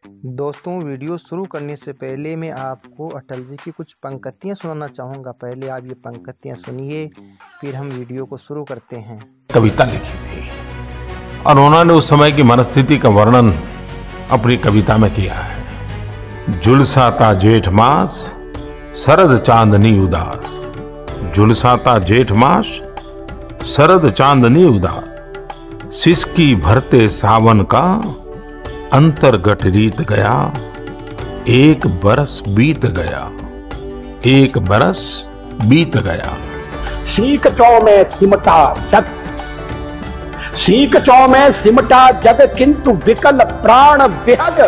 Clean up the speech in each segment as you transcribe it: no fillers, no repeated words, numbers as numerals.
दोस्तों, वीडियो शुरू करने से पहले मैं आपको अटल जी की कुछ पंक्तियाँ सुनाना चाहूँगा। पहले आप ये पंक्तियाँ सुनिए, फिर हम वीडियो को शुरू करते हैं। कविता लिखी थी और उन्होंने उस समय की मनस्थिति का वर्णन अपनी कविता में किया है। झुलसाता जेठ मास शरद चांदनी उदास, झुलसाता जेठ मास शरद चांदनी उदास, सिसकी भरते सावन का अंतर्गत रीत गया, एक बरस बीत गया, एक बरस बीत गया। सीकचों में सिमटा जग, सीकचों में सिमटा जग, किंतु विकल प्राण विहग,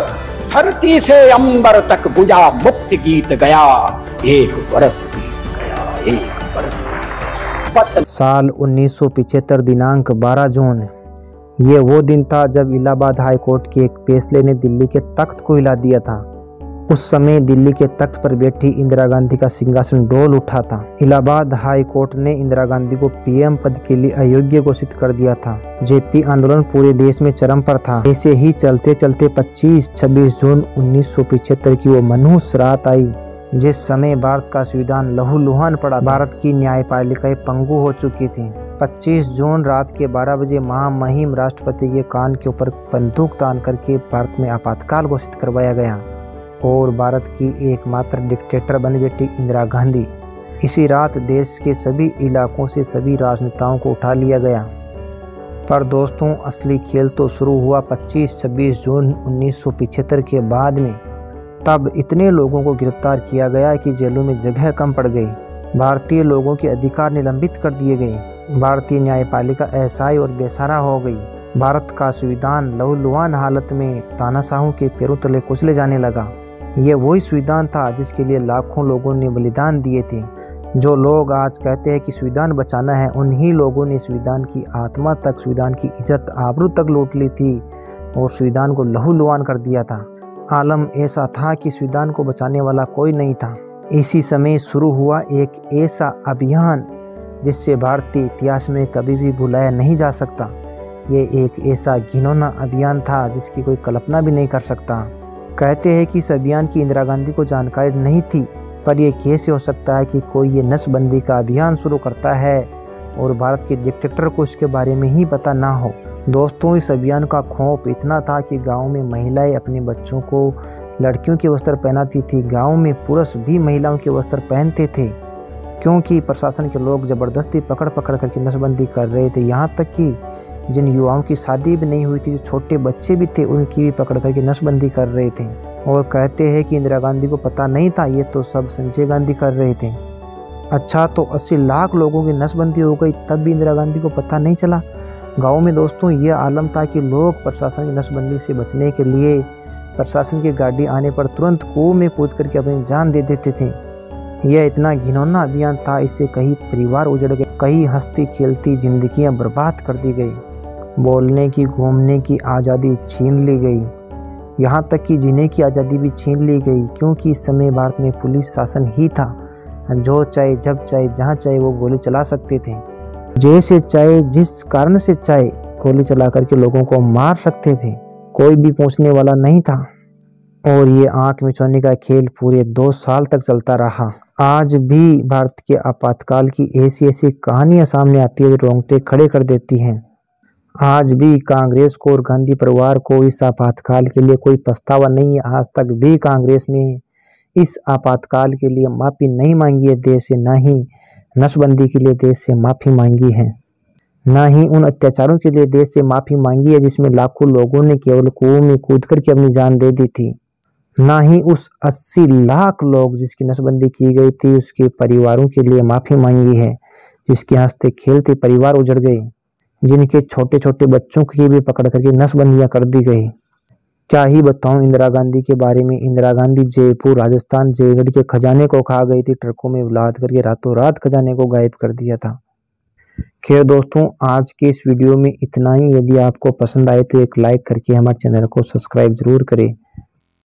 धरती से अंबर तक गुंजा मुक्ति गीत गया, एक बरस बीत गया, एक बरस। साल 1975 दिनांक 12 जून। ये वो दिन था जब इलाहाबाद हाई कोर्ट के एक फैसले ने दिल्ली के तख्त को हिला दिया था। उस समय दिल्ली के तख्त पर बैठी इंदिरा गांधी का सिंहासन डोल उठा था। इलाहाबाद हाई कोर्ट ने इंदिरा गांधी को पीएम पद के लिए अयोग्य घोषित कर दिया था। जेपी आंदोलन पूरे देश में चरम पर था। ऐसे ही चलते चलते 25-26 जून 1975 की वो मनहूस रात आई, जिस समय भारत का संविधान लहूलुहान पड़ा। भारत की न्यायपालिकाएं पंगु हो चुकी थी। 25 जून रात के 12 बजे महामहिम राष्ट्रपति के कान के ऊपर बंदूक तान करके भारत में आपातकाल घोषित करवाया गया और भारत की एकमात्र डिक्टेटर बन बैठी इंदिरा गांधी। इसी रात देश के सभी इलाकों से सभी राजनेताओं को उठा लिया गया। पर दोस्तों, असली खेल तो शुरू हुआ 25-26 जून 1975 के बाद में। तब इतने लोगों को गिरफ्तार किया गया कि जेलों में जगह कम पड़ गई। भारतीय लोगों के अधिकार निलंबित कर दिए गए। भारतीय न्यायपालिका असहाय और बेसहारा हो गई। भारत का संविधान लहूलुहान हालत में तानाशाहों के पैरों तले कुचले जाने लगा। ये वही संविधान था जिसके लिए लाखों लोगों ने बलिदान दिए थे। जो लोग आज कहते हैं कि संविधान बचाना है, उन्हीं लोगों ने संविधान की आत्मा तक, संविधान की इज्जत आबरू तक लूट ली थी और संविधान को लहूलुहान कर दिया था। आलम ऐसा था कि संविधान को बचाने वाला कोई नहीं था। इसी समय शुरू हुआ एक ऐसा अभियान जिससे भारतीय इतिहास में कभी भी भुलाया नहीं जा सकता। ये एक ऐसा घिनौना अभियान था जिसकी कोई कल्पना भी नहीं कर सकता। कहते हैं कि इस अभियान की इंदिरा गांधी को जानकारी नहीं थी, पर यह कैसे हो सकता है कि कोई ये नसबंदी का अभियान शुरू करता है और भारत के डिक्टेटर को इसके बारे में ही पता ना हो। दोस्तों, इस अभियान का खौफ इतना था कि गांव में महिलाएं अपने बच्चों को लड़कियों के वस्त्र पहनाती थी। गांव में पुरुष भी महिलाओं के वस्त्र पहनते थे, क्योंकि प्रशासन के लोग ज़बरदस्ती पकड़ करके नसबंदी कर रहे थे। यहाँ तक कि जिन युवाओं की शादी भी नहीं हुई थी, जो छोटे बच्चे भी थे, उनकी भी पकड़ करके नसबंदी कर रहे थे। और कहते हैं कि इंदिरा गांधी को पता नहीं था, ये तो सब संजय गांधी कर रहे थे। अच्छा, तो 80 लाख लोगों की नसबंदी हो गई, तब भी इंदिरा गांधी को पता नहीं चला। गाँव में दोस्तों ये आलम था कि लोग प्रशासन की नसबंदी से बचने के लिए प्रशासन की गाड़ी आने पर तुरंत कुएं में कूद करके अपनी जान दे देते थे। यह इतना घिनौना अभियान था, इससे कई परिवार उजड़ गए, कई हंसती खेलती जिंदगियां बर्बाद कर दी गई। बोलने की, घूमने की आज़ादी छीन ली गई। यहाँ तक कि जीने की आज़ादी भी छीन ली गई, क्योंकि इस समय भारत में पुलिस शासन ही था। जो चाहे, जब चाहे, जहाँ चाहे वो गोली चला सकते थे। जैसे चाहे, जिस कारण से चाहे गोली चला करके लोगों को मार सकते थे। कोई भी पूछने वाला नहीं था। और ये आंख मिचौने का खेल पूरे 2 साल तक चलता रहा। आज भी भारत के आपातकाल की ऐसी ऐसी कहानियां सामने आती है जो रोंगटे खड़े कर देती हैं। आज भी कांग्रेस को और गांधी परिवार को इस आपातकाल के लिए कोई पछतावा नहीं है। आज तक भी कांग्रेस ने इस आपातकाल के लिए माफ़ी नहीं मांगी है देश से, ना ही नसबंदी के लिए देश से माफ़ी मांगी है, ना ही उन अत्याचारों के लिए देश से माफ़ी मांगी है जिसमें लाखों लोगों ने केवल कुएं में कूद करके अपनी जान दे दी थी, ना ही उस 80 लाख लोग जिसकी नसबंदी की गई थी उसके परिवारों के लिए माफ़ी मांगी है, जिसके हंसते खेलते परिवार उजड़ गए, जिनके छोटे छोटे बच्चों की भी पकड़ करके नसबंदियाँ कर दी गई। क्या ही बताऊं इंदिरा गांधी के बारे में। इंदिरा गांधी जयपुर, राजस्थान, जयगढ़ के खजाने को खा गई थी। ट्रकों में लाद करके रातों रात खजाने को गायब कर दिया था। खैर दोस्तों, आज के इस वीडियो में इतना ही। यदि आपको पसंद आए तो एक लाइक करके हमारे चैनल को सब्सक्राइब जरूर करें।